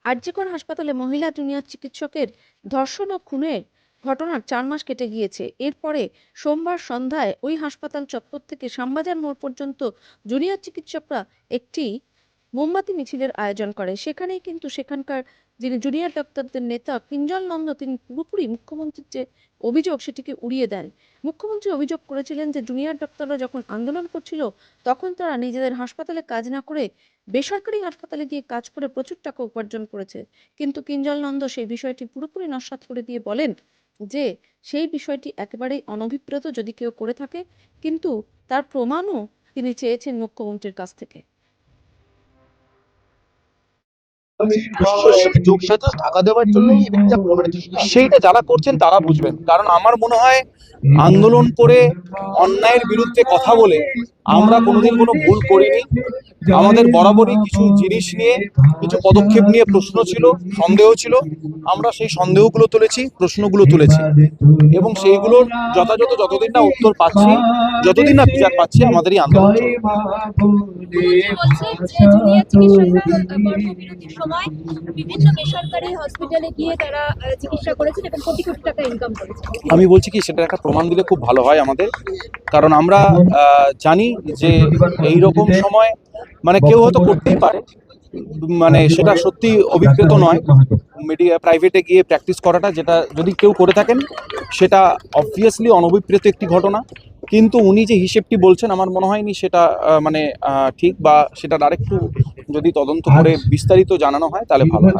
আরজিকর হাসপাতালে মহিলা জুনিয়র চিকিৎসকের ধর্ষণ ও খুনের ঘটনার 4 মাস কেটে গিয়েছে। এরপরে সোমবার সন্ধ্যায় ওই হাসপাতাল চত্বর থেকে শ্যামবাজার মোড় পর্যন্ত জুনিয়র চিকিৎসকরা একটি মোমবাতি মিছিলের আয়োজন করে। সেখানেই কিন্তু সেখানকার যিনি জুনিয়র ডাক্তারদের নেতা কিঞ্জল নন্দ তিনি পুরোপুরি মুখ্যমন্ত্রীর যে অভিযোগ সেটিকে উড়িয়ে দেন। মুখ্যমন্ত্রী অভিযোগ করেছিলেন যে জুনিয়র ডাক্তাররা যখন আন্দোলন করছিল তখন তারা নিজেদের হাসপাতালে কাজ না করে বেসরকারি হাসপাতালে গিয়ে কাজ করে প্রচুর টাকা উপার্জন করেছে। কিন্তু কিঞ্জল নন্দ সেই বিষয়টি পুরোপুরি নস্যাৎ করে দিয়ে বলেন যে সেই বিষয়টি একেবারেই অনভিপ্রেত যদি কেউ করে থাকে, কিন্তু তার প্রমাণও তিনি চেয়েছেন মুখ্যমন্ত্রীর কাছ থেকে। বিশ্বর সাথে যোগসাজশ ঢাকা দেওয়ার জন্যই এই ব্যক্তিরা মানে সেইটা যারা করছেন তারা বুঝবেন। কারণ আমার মনে হয় আন্দোলন করে অন্যায়ের বিরুদ্ধে কথা বলে আমরা কোনোদিন কোনো ভুল করিনি। আমাদের বরাবরই কিছু জিনিস নিয়ে কিছু পদক্ষেপ নিয়ে প্রশ্ন ছিল, সন্দেহ ছিল। আমরা সেই সন্দেহগুলো তুলেছি, প্রশ্নগুলো তুলেছি এবং সেইগুলোর যথাযথ যতদিন না উত্তর পাচ্ছি, যতদিন না বিচার পাচ্ছি, আমাদেরই আন্দোলন চলবে। জুনিয়র চিকিৎসকরা কর্মবিরতির সময় বিভিন্ন বেসরকারি হসপিটালে গিয়ে তারা চিকিৎসা করেছেন এবং কোটি কোটি টাকা ইনকাম করেছেন। আমি বলছি কি সেটা একটা প্রমাণ দিলে খুব ভালো হয় আমাদের, কারণ আমরা জানি যে এই রকম সময় মানে কেউ হয়তো করতেই পারে, মানে সেটা সত্যি অভিপ্রেত নয়। মিডিয়া প্রাইভেটে গিয়ে প্র্যাকটিস করাটা, যেটা যদি কেউ করে থাকেন সেটা অবভিয়াসলি অনভিপ্রেত একটি ঘটনা। কিন্তু উনি যে হিসেবটি বলছেন আমার মনে হয়নি সেটা মানে ঠিক, বা সেটা আরেকটু যদি তদন্ত করে বিস্তারিত জানানো হয় তাহলে ভালো হয়।